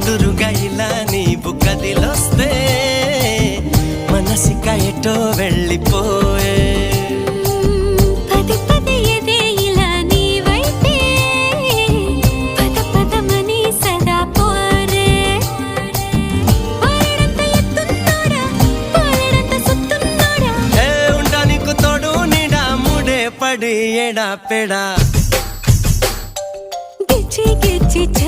ఎదురుగా ఇలా నీవు కదిలొస్తే మనసిక ఎటో వెళ్ళిపోయే పడి ఎడా పెడా గిచ్చి గిచ్చి